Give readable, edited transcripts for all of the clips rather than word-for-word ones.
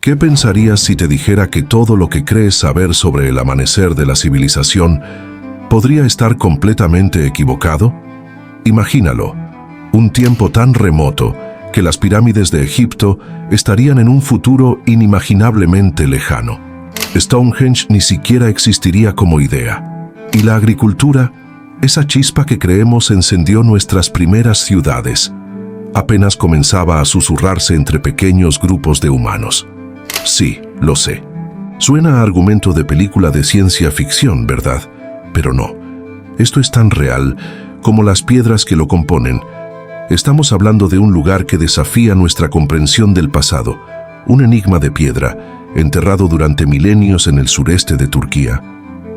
¿Qué pensarías si te dijera que todo lo que crees saber sobre el amanecer de la civilización podría estar completamente equivocado? Imagínalo, un tiempo tan remoto que las pirámides de Egipto estarían en un futuro inimaginablemente lejano. Stonehenge ni siquiera existiría como idea. Y la agricultura, esa chispa que creemos encendió nuestras primeras ciudades, apenas comenzaba a susurrarse entre pequeños grupos de humanos. Sí, lo sé. Suena a argumento de película de ciencia ficción, ¿verdad? Pero no. Esto es tan real como las piedras que lo componen. Estamos hablando de un lugar que desafía nuestra comprensión del pasado, un enigma de piedra, enterrado durante milenios en el sureste de Turquía,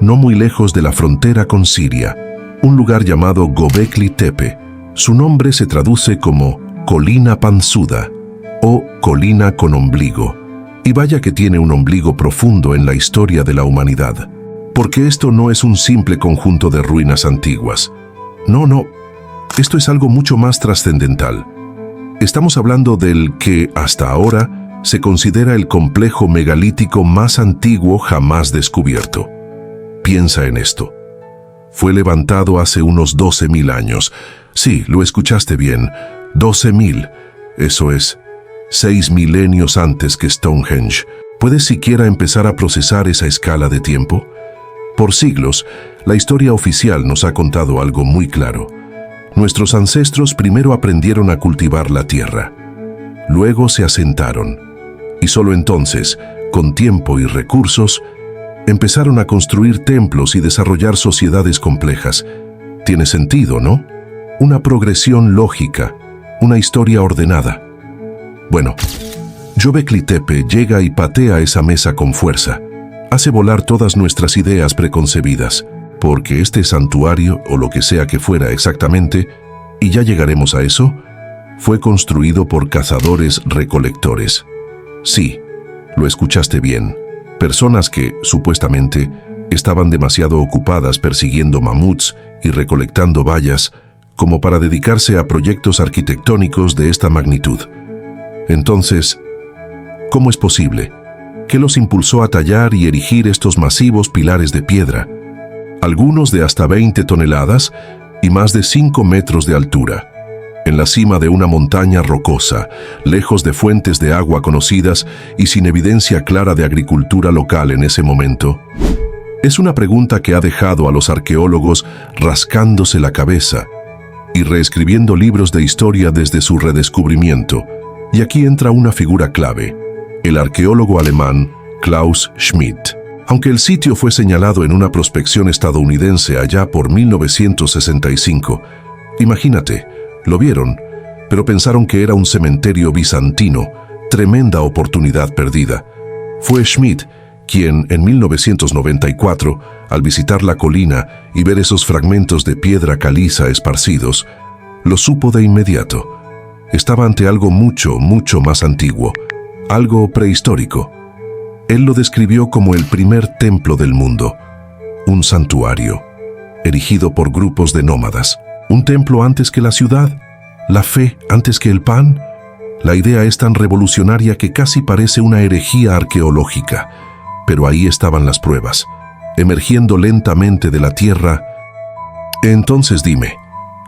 no muy lejos de la frontera con Siria, un lugar llamado Göbekli Tepe. Su nombre se traduce como colina panzuda o colina con ombligo. Y vaya que tiene un ombligo profundo en la historia de la humanidad, porque esto no es un simple conjunto de ruinas antiguas. No, esto es algo mucho más trascendental. Estamos hablando del que, hasta ahora, se considera el complejo megalítico más antiguo jamás descubierto. Piensa en esto. Fue levantado hace unos 12.000 años. Sí, lo escuchaste bien, 12.000. Eso es 6 milenios antes que Stonehenge. ¿Puedes siquiera empezar a procesar esa escala de tiempo? Por siglos, la historia oficial nos ha contado algo muy claro. Nuestros ancestros primero aprendieron a cultivar la tierra. Luego se asentaron. Y solo entonces, con tiempo y recursos, empezaron a construir templos y desarrollar sociedades complejas. Tiene sentido, ¿no? Una progresión lógica, una historia ordenada. Bueno, Göbekli Tepe llega y patea esa mesa con fuerza. Hace volar todas nuestras ideas preconcebidas, porque este santuario, o lo que sea que fuera exactamente, y ya llegaremos a eso, fue construido por cazadores-recolectores. Sí, lo escuchaste bien. Personas que, supuestamente, estaban demasiado ocupadas persiguiendo mamuts y recolectando bayas como para dedicarse a proyectos arquitectónicos de esta magnitud. Entonces, ¿cómo es posible? ¿Qué los impulsó a tallar y erigir estos masivos pilares de piedra? Algunos de hasta 20 toneladas y más de 5 metros de altura, en la cima de una montaña rocosa, lejos de fuentes de agua conocidas y sin evidencia clara de agricultura local en ese momento. Es una pregunta que ha dejado a los arqueólogos rascándose la cabeza y reescribiendo libros de historia desde su redescubrimiento. Y aquí entra una figura clave, el arqueólogo alemán Klaus Schmidt. Aunque el sitio fue señalado en una prospección estadounidense allá por 1965, imagínate, lo vieron, pero pensaron que era un cementerio bizantino, tremenda oportunidad perdida. Fue Schmidt quien, en 1994, al visitar la colina y ver esos fragmentos de piedra caliza esparcidos, lo supo de inmediato. Estaba ante algo mucho más antiguo, algo prehistórico. Él lo describió como el primer templo del mundo, un santuario, erigido por grupos de nómadas. Un templo antes que la ciudad, la fe antes que el pan. La idea es tan revolucionaria que casi parece una herejía arqueológica, pero ahí estaban las pruebas, emergiendo lentamente de la tierra. Entonces dime,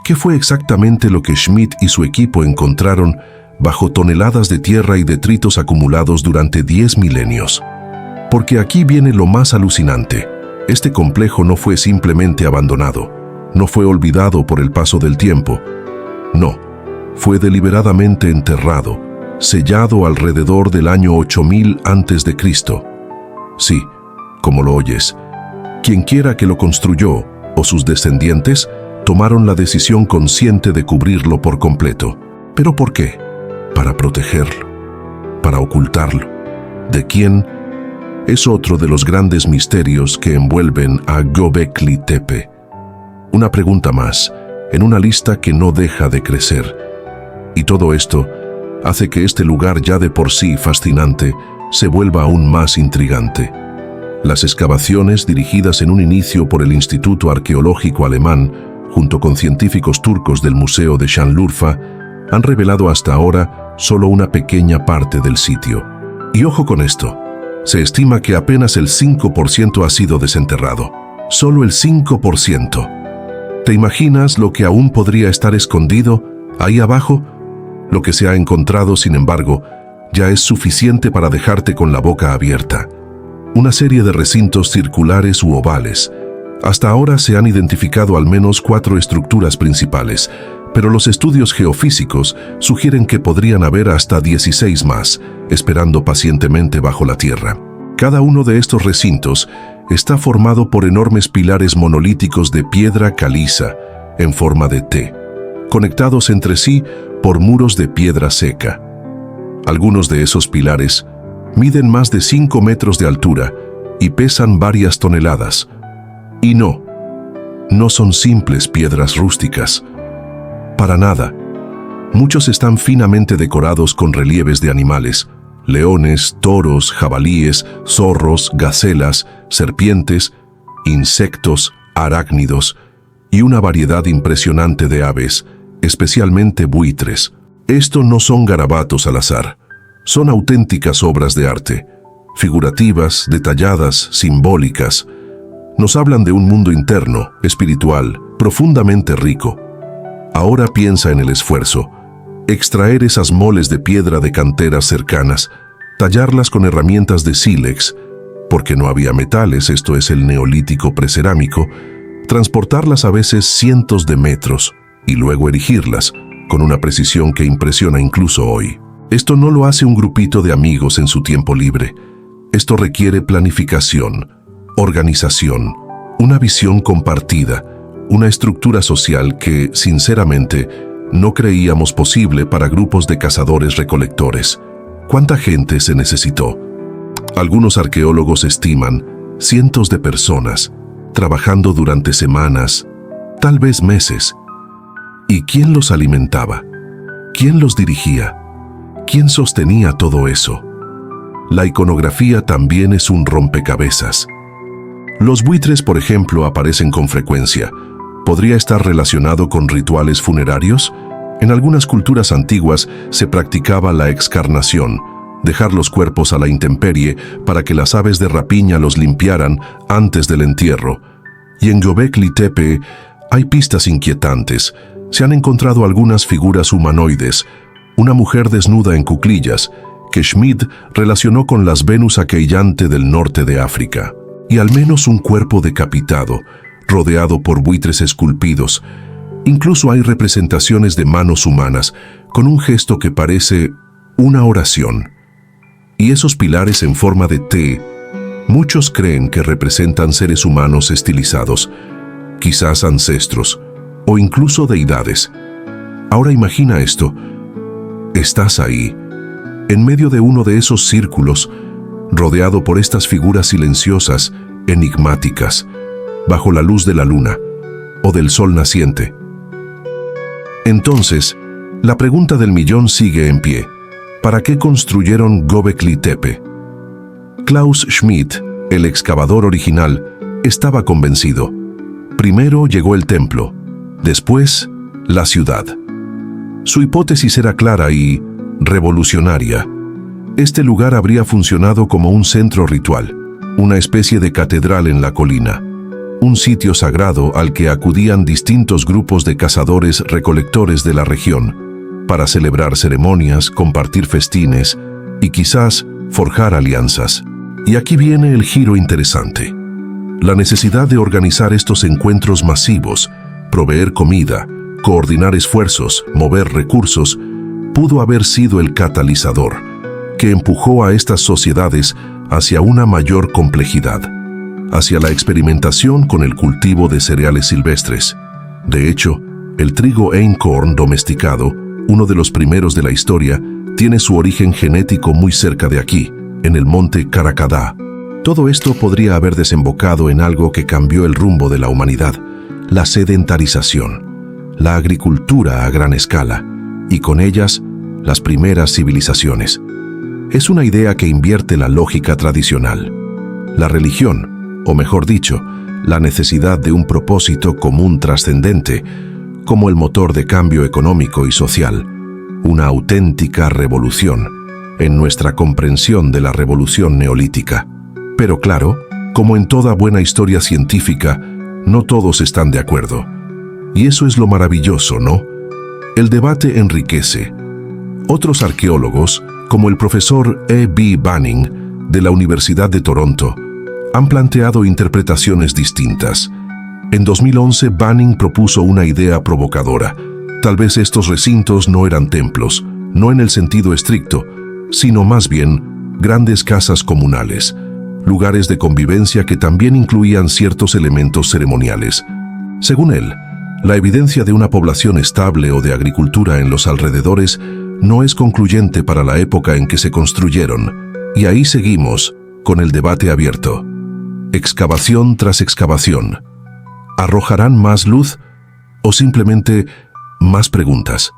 ¿qué fue exactamente lo que Schmidt y su equipo encontraron bajo toneladas de tierra y detritos acumulados durante 10 milenios? Porque aquí viene lo más alucinante. Este complejo no fue simplemente abandonado, no fue olvidado por el paso del tiempo. No, fue deliberadamente enterrado, sellado alrededor del año 8000 a.C. Sí, como lo oyes, quienquiera que lo construyó o sus descendientes tomaron la decisión consciente de cubrirlo por completo. ¿Pero por qué? Para protegerlo, para ocultarlo. ¿De quién? Es otro de los grandes misterios que envuelven a Göbekli Tepe. Una pregunta más, en una lista que no deja de crecer. Y todo esto hace que este lugar ya de por sí fascinante se vuelva aún más intrigante. Las excavaciones, dirigidas en un inicio por el Instituto Arqueológico Alemán, junto con científicos turcos del Museo de Şanlıurfa, han revelado hasta ahora solo una pequeña parte del sitio. Y ojo con esto, se estima que apenas el 5% ha sido desenterrado. Solo el 5%. ¿Te imaginas lo que aún podría estar escondido ahí abajo? Lo que se ha encontrado, sin embargo, ya es suficiente para dejarte con la boca abierta. Una serie de recintos circulares u ovales. Hasta ahora se han identificado al menos 4 estructuras principales, pero los estudios geofísicos sugieren que podrían haber hasta 16 más, esperando pacientemente bajo la tierra. Cada uno de estos recintos está formado por enormes pilares monolíticos de piedra caliza, en forma de T, conectados entre sí por muros de piedra seca. Algunos de esos pilares miden más de 5 metros de altura y pesan varias toneladas. Y no son simples piedras rústicas. Para nada. Muchos están finamente decorados con relieves de animales: leones, toros, jabalíes, zorros, gacelas, serpientes, insectos, arácnidos y una variedad impresionante de aves, especialmente buitres. Esto no son garabatos al azar. Son auténticas obras de arte, figurativas, detalladas, simbólicas. Nos hablan de un mundo interno, espiritual, profundamente rico. Ahora piensa en el esfuerzo. Extraer esas moles de piedra de canteras cercanas, tallarlas con herramientas de sílex, porque no había metales, esto es el neolítico precerámico, transportarlas a veces cientos de metros y luego erigirlas con una precisión que impresiona incluso hoy. Esto no lo hace un grupito de amigos en su tiempo libre. Esto requiere planificación, organización, una visión compartida, una estructura social que, sinceramente, no creíamos posible para grupos de cazadores-recolectores. ¿Cuánta gente se necesitó? Algunos arqueólogos estiman cientos de personas, trabajando durante semanas, tal vez meses. ¿Y quién los alimentaba? ¿Quién los dirigía? ¿Quién sostenía todo eso? La iconografía también es un rompecabezas. Los buitres, por ejemplo, aparecen con frecuencia. ¿Podría estar relacionado con rituales funerarios? En algunas culturas antiguas se practicaba la excarnación, dejar los cuerpos a la intemperie para que las aves de rapiña los limpiaran antes del entierro. Y en Göbekli Tepe hay pistas inquietantes. Se han encontrado algunas figuras humanoides, una mujer desnuda en cuclillas, que Schmidt relacionó con las Venus aqueillante del norte de África, y al menos un cuerpo decapitado, rodeado por buitres esculpidos. Incluso hay representaciones de manos humanas, con un gesto que parece una oración. Y esos pilares en forma de T, muchos creen que representan seres humanos estilizados, quizás ancestros, o incluso deidades. Ahora imagina esto. Estás ahí, en medio de uno de esos círculos, rodeado por estas figuras silenciosas, enigmáticas, bajo la luz de la luna o del sol naciente. Entonces, la pregunta del millón sigue en pie. ¿Para qué construyeron Göbekli Tepe? Klaus Schmidt, el excavador original, estaba convencido. Primero llegó el templo, después la ciudad. Su hipótesis era clara y revolucionaria. Este lugar habría funcionado como un centro ritual, una especie de catedral en la colina, un sitio sagrado al que acudían distintos grupos de cazadores-recolectores de la región para celebrar ceremonias, compartir festines y quizás forjar alianzas. Y aquí viene el giro interesante. La necesidad de organizar estos encuentros masivos, proveer comida, coordinar esfuerzos, mover recursos, pudo haber sido el catalizador que empujó a estas sociedades hacia una mayor complejidad, hacia la experimentación con el cultivo de cereales silvestres. De hecho, el trigo einkorn domesticado, uno de los primeros de la historia, tiene su origen genético muy cerca de aquí, en el monte Karakada. Todo esto podría haber desembocado en algo que cambió el rumbo de la humanidad: la sedentarización, la agricultura a gran escala, y con ellas, las primeras civilizaciones. Es una idea que invierte la lógica tradicional. La religión, o mejor dicho, la necesidad de un propósito común trascendente, como el motor de cambio económico y social, una auténtica revolución. en nuestra comprensión de la revolución neolítica. Pero claro, como en toda buena historia científica, no todos están de acuerdo. Y eso es lo maravilloso, ¿no? El debate enriquece. Otros arqueólogos, como el profesor E.B. Banning, de la Universidad de Toronto, han planteado interpretaciones distintas. En 2011, Banning propuso una idea provocadora. Tal vez estos recintos no eran templos, no en el sentido estricto, sino más bien grandes casas comunales, lugares de convivencia que también incluían ciertos elementos ceremoniales. Según él, la evidencia de una población estable o de agricultura en los alrededores no es concluyente para la época en que se construyeron, y ahí seguimos, con el debate abierto. Excavación tras excavación. ¿Arrojarán más luz o simplemente más preguntas?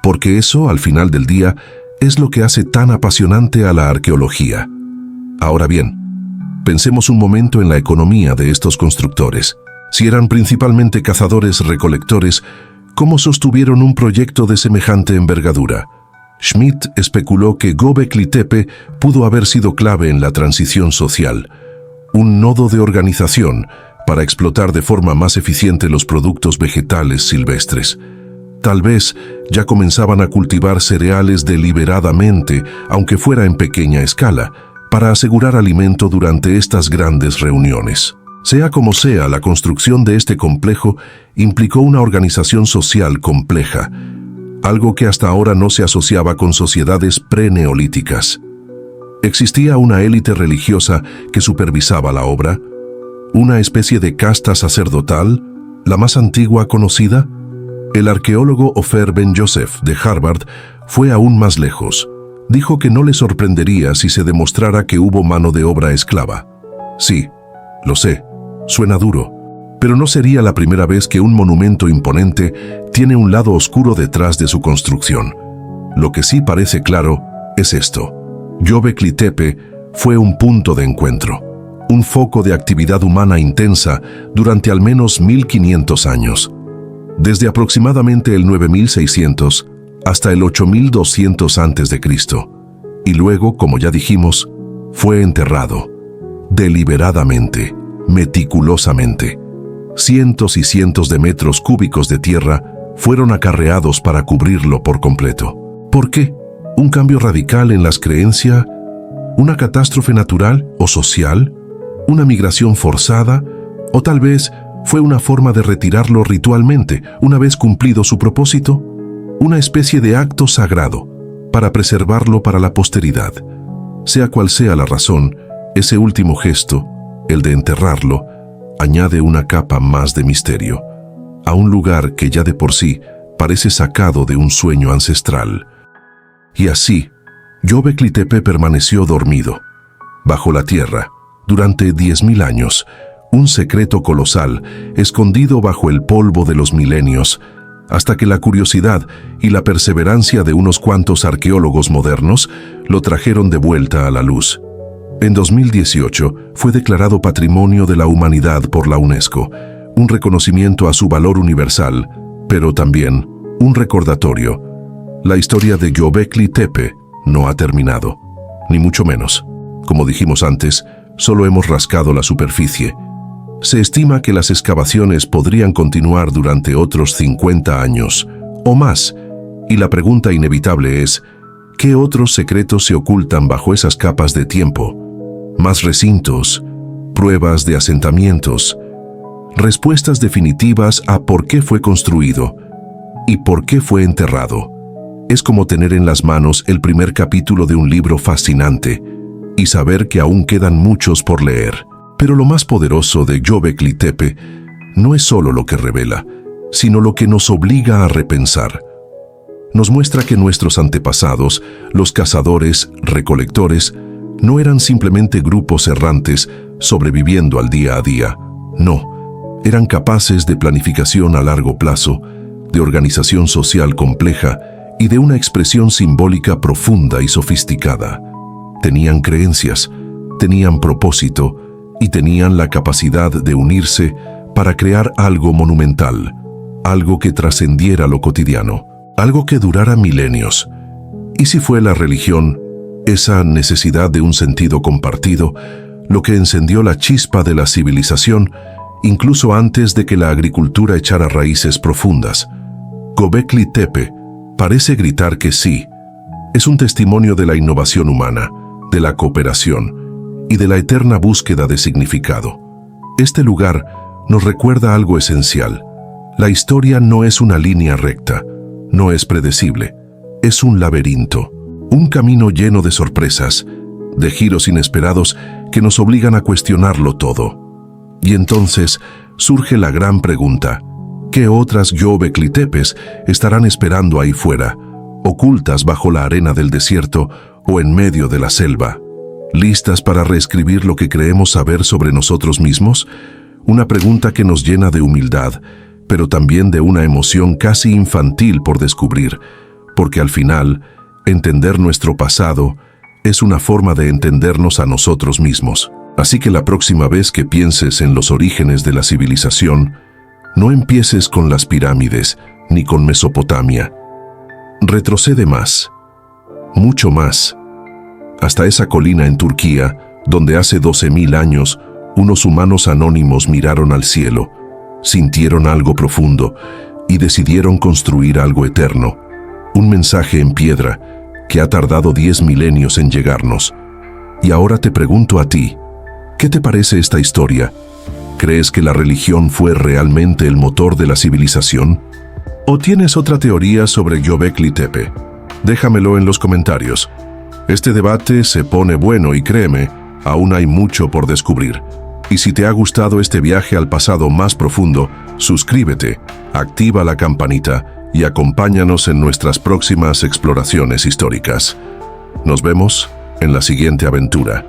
Porque eso, al final del día, es lo que hace tan apasionante a la arqueología. Ahora bien, pensemos un momento en la economía de estos constructores. Si eran principalmente cazadores-recolectores, ¿cómo sostuvieron un proyecto de semejante envergadura? Schmidt especuló que Göbekli Tepe pudo haber sido clave en la transición social, un nodo de organización para explotar de forma más eficiente los productos vegetales silvestres. Tal vez ya comenzaban a cultivar cereales deliberadamente, aunque fuera en pequeña escala, para asegurar alimento durante estas grandes reuniones. Sea como sea, la construcción de este complejo implicó una organización social compleja, algo que hasta ahora no se asociaba con sociedades pre-neolíticas. ¿Existía una élite religiosa que supervisaba la obra? ¿Una especie de casta sacerdotal, la más antigua conocida? El arqueólogo Ofer Ben-Yosef de Harvard fue aún más lejos. Dijo que no le sorprendería si se demostrara que hubo mano de obra esclava. Sí, lo sé, suena duro, pero no sería la primera vez que un monumento imponente tiene un lado oscuro detrás de su construcción. Lo que sí parece claro es esto. Göbekli Tepe fue un punto de encuentro, un foco de actividad humana intensa durante al menos 1500 años. Desde aproximadamente el 9600 hasta el 8200 a.C. Y luego, como ya dijimos, fue enterrado, deliberadamente, meticulosamente. Cientos y cientos de metros cúbicos de tierra fueron acarreados para cubrirlo por completo. ¿Por qué? ¿Un cambio radical en las creencias? ¿Una catástrofe natural o social? ¿Una migración forzada? ¿O tal vez fue una forma de retirarlo ritualmente una vez cumplido su propósito? Una especie de acto sagrado para preservarlo para la posteridad. Sea cual sea la razón, ese último gesto, el de enterrarlo, añade una capa más de misterio a un lugar que ya de por sí parece sacado de un sueño ancestral. Y así, Göbekli Tepe permaneció dormido, bajo la tierra, durante 10.000 años, un secreto colosal, escondido bajo el polvo de los milenios, hasta que la curiosidad y la perseverancia de unos cuantos arqueólogos modernos lo trajeron de vuelta a la luz. En 2018 fue declarado Patrimonio de la Humanidad por la UNESCO, un reconocimiento a su valor universal, pero también un recordatorio. La historia de Göbekli Tepe no ha terminado, ni mucho menos. Como dijimos antes, solo hemos rascado la superficie. Se estima que las excavaciones podrían continuar durante otros 50 años o más, y la pregunta inevitable es, ¿qué otros secretos se ocultan bajo esas capas de tiempo? Más recintos, pruebas de asentamientos, respuestas definitivas a por qué fue construido y por qué fue enterrado. Es como tener en las manos el primer capítulo de un libro fascinante y saber que aún quedan muchos por leer. Pero lo más poderoso de Göbekli Tepe no es solo lo que revela, sino lo que nos obliga a repensar. Nos muestra que nuestros antepasados, los cazadores, recolectores, no eran simplemente grupos errantes sobreviviendo al día a día. No, eran capaces de planificación a largo plazo, de organización social compleja y de una expresión simbólica profunda y sofisticada. Tenían creencias, tenían propósito y tenían la capacidad de unirse para crear algo monumental, algo que trascendiera lo cotidiano, algo que durara milenios. ¿Y si fue la religión esa necesidad de un sentido compartido, lo que encendió la chispa de la civilización, incluso antes de que la agricultura echara raíces profundas. Göbekli Tepe parece gritar que sí. Es un testimonio de la innovación humana, de la cooperación y de la eterna búsqueda de significado. Este lugar nos recuerda algo esencial. La historia no es una línea recta, no es predecible, es un laberinto, un camino lleno de sorpresas, de giros inesperados que nos obligan a cuestionarlo todo. Y entonces surge la gran pregunta: ¿qué otras Göbekli Tepes estarán esperando ahí fuera, ocultas bajo la arena del desierto o en medio de la selva? ¿Listas para reescribir lo que creemos saber sobre nosotros mismos? Una pregunta que nos llena de humildad, pero también de una emoción casi infantil por descubrir, porque al final, entender nuestro pasado es una forma de entendernos a nosotros mismos. Así que la próxima vez que pienses en los orígenes de la civilización, no empieces con las pirámides ni con Mesopotamia. Retrocede más, mucho más, hasta esa colina en Turquía, donde hace 12.000 años unos humanos anónimos miraron al cielo, sintieron algo profundo y decidieron construir algo eterno, un mensaje en piedra que ha tardado 10 milenios en llegarnos. Y ahora te pregunto a ti, ¿qué te parece esta historia? ¿Crees que la religión fue realmente el motor de la civilización? ¿O tienes otra teoría sobre Göbekli Tepe? Déjamelo en los comentarios. Este debate se pone bueno y créeme, aún hay mucho por descubrir. Y si te ha gustado este viaje al pasado más profundo, suscríbete, activa la campanita y acompáñanos en nuestras próximas exploraciones históricas. Nos vemos en la siguiente aventura.